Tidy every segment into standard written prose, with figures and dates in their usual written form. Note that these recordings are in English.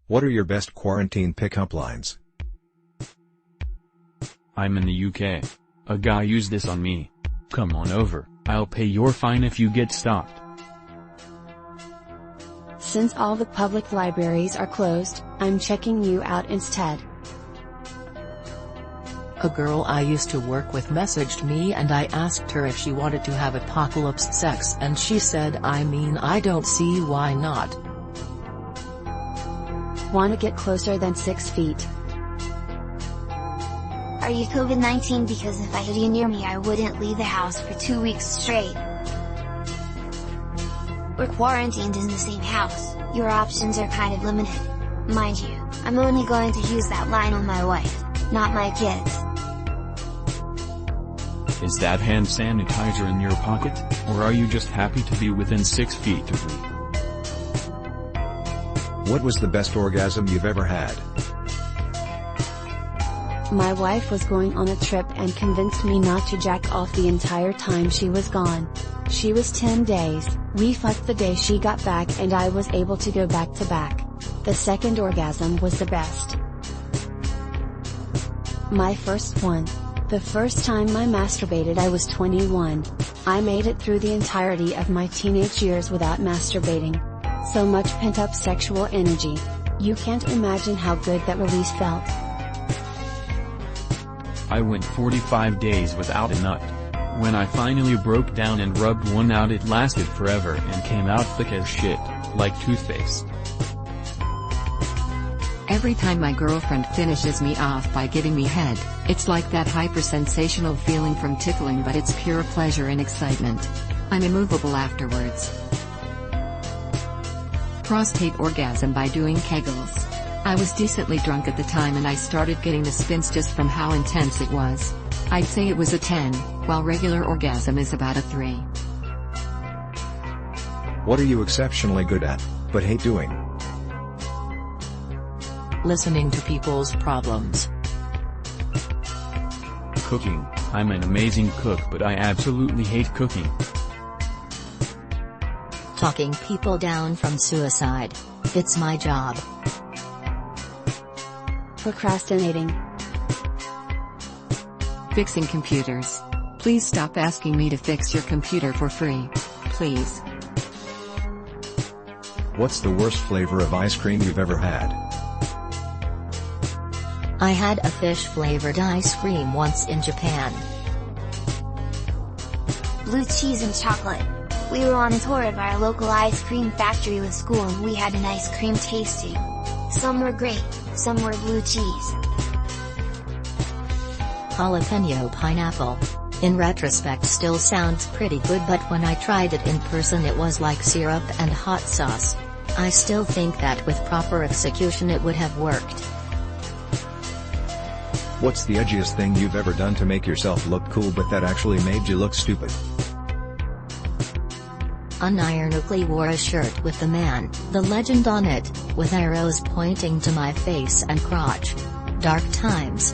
What are your best quarantine pickup lines? I'm in the UK. A guy used this on me. Come on over, I'll pay your fine if you get stopped. Since all the public libraries are closed, I'm checking you out instead. A girl I used to work with messaged me and I asked her if she wanted to have apocalypse sex and she said I don't see why not. Want to get closer than 6 feet? Are you COVID-19? Because if I had you near me I wouldn't leave the house for 2 weeks straight. We're quarantined in the same house, your options are kind of limited. Mind you, I'm only going to use that line on my wife, not my kids. Is that hand sanitizer in your pocket, or are you just happy to be within 6 feet of me? What was the best orgasm you've ever had? My wife was going on a trip and convinced me not to jack off the entire time she was gone. She was 10 days, we fucked the day she got back and I was able to go back to back. The second orgasm was the best. My first one. The first time I masturbated I was 21. I made it through the entirety of my teenage years without masturbating. So much pent-up sexual energy. You can't imagine how good that release felt. I went 45 days without a nut. When I finally broke down and rubbed one out it lasted forever and came out thick as shit, like toothpaste. Every time my girlfriend finishes me off by giving me head, it's like that hyper-sensational feeling from tickling, but it's pure pleasure and excitement. I'm immovable afterwards. Prostate orgasm by doing Kegels. I was decently drunk at the time and I started getting the spins just from how intense it was. I'd say it was a 10, while regular orgasm is about a 3. What are you exceptionally good at, but hate doing? Listening to people's problems. Cooking. I'm an amazing cook but I absolutely hate cooking. Talking people down from suicide. It's my job. Procrastinating. Fixing computers. Please stop asking me to fix your computer for free. Please. What's the worst flavor of ice cream you've ever had? I had a fish-flavored ice cream once in Japan. Blue cheese and chocolate. We were on a tour of our local ice cream factory with school and we had an ice cream tasting. Some were great, some were blue cheese. Jalapeno pineapple. In retrospect still sounds pretty good, but when I tried it in person it was like syrup and hot sauce. I still think that with proper execution it would have worked. What's the edgiest thing you've ever done to make yourself look cool but that actually made you look stupid? Unironically wore a shirt with the man, the legend on it, with arrows pointing to my face and crotch. Dark times.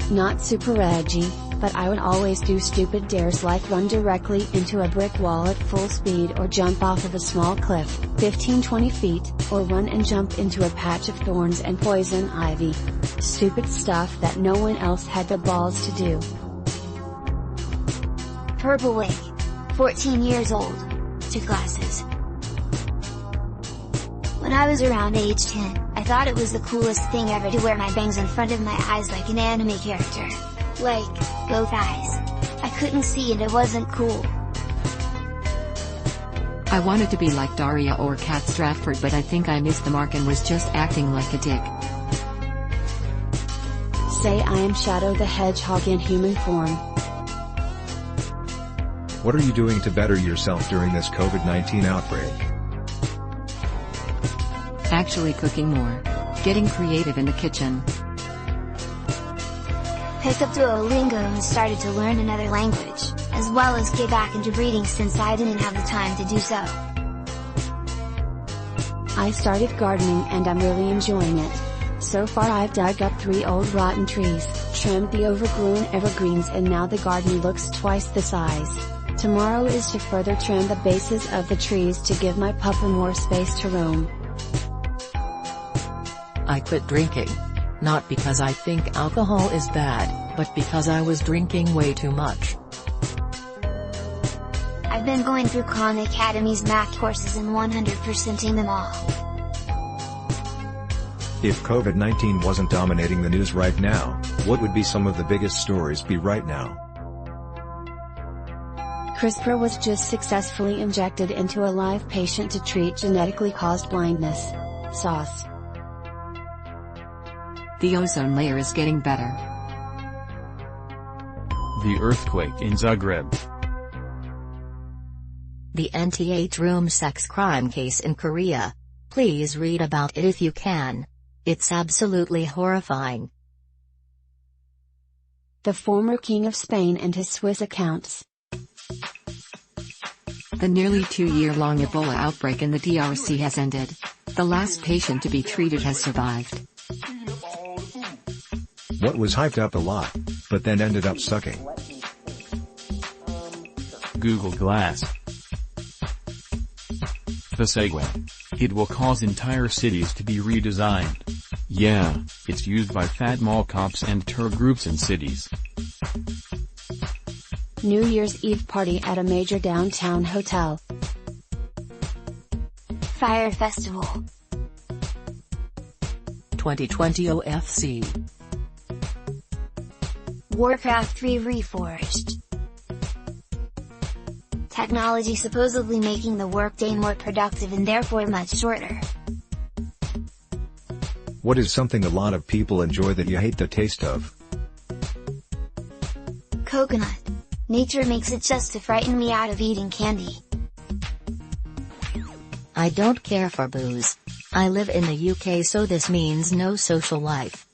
Not super edgy, but I would always do stupid dares like run directly into a brick wall at full speed or jump off of a small cliff, 15-20 feet, or run and jump into a patch of thorns and poison ivy. Stupid stuff that no one else had the balls to do. Purple wig. 14 years old. Took classes. When I was around age 10, I thought it was the coolest thing ever to wear my bangs in front of my eyes like an anime character. Like, both eyes. I couldn't see and it wasn't cool. I wanted to be like Daria or Kat Stratford, but I think I missed the mark and was just acting like a dick. Say I am Shadow the Hedgehog in human form. What are you doing to better yourself during this COVID-19 outbreak? Actually cooking more. Getting creative in the kitchen. Picked up Duolingo and started to learn another language, as well as get back into reading since I didn't have the time to do so. I started gardening and I'm really enjoying it. So far I've dug up 3 old rotten trees, trimmed the overgrown evergreens, and now the garden looks twice the size. Tomorrow is to further trim the bases of the trees to give my pupper more space to roam. I quit drinking. Not because I think alcohol is bad, but because I was drinking way too much. I've been going through Khan Academy's math courses and 100%ing them all. If COVID-19 wasn't dominating the news right now, what would be some of the biggest stories be right now? CRISPR was just successfully injected into a live patient to treat genetically caused blindness. Sauce. The ozone layer is getting better. The earthquake in Zagreb. The NTH room sex crime case in Korea. Please read about it if you can. It's absolutely horrifying. The former king of Spain and his Swiss accounts. The nearly 2-year-long Ebola outbreak in the DRC has ended. The last patient to be treated has survived. What was hyped up a lot, but then ended up sucking? Google Glass. The Segway. It will cause entire cities to be redesigned. Yeah, it's used by fat mall cops and tour groups in cities. New Year's Eve party at a major downtown hotel. Fire Festival. 2020 OFC. Warcraft 3 Reforged. Technology supposedly making the workday more productive and therefore much shorter. What is something a lot of people enjoy that you hate the taste of? Coconut. Nature makes it just to frighten me out of eating candy. I don't care for booze. I live in the UK, so this means no social life.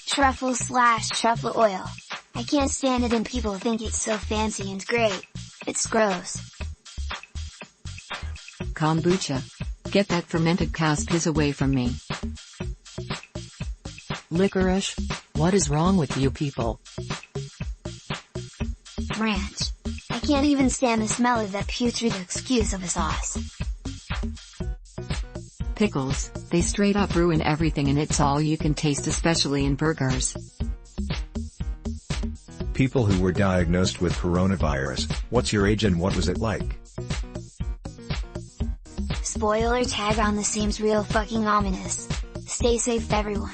Truffle/truffle oil. I can't stand it and people think it's so fancy and great. It's gross. Kombucha. Get that fermented cow's piss away from me. Licorice. What is wrong with you people? Ranch. I can't even stand the smell of that putrid excuse of a sauce. Pickles. They straight up ruin everything and it's all you can taste, especially in burgers. People who were diagnosed with coronavirus, what's your age and what was it like? Spoiler tag on the seems real fucking ominous. Stay safe everyone.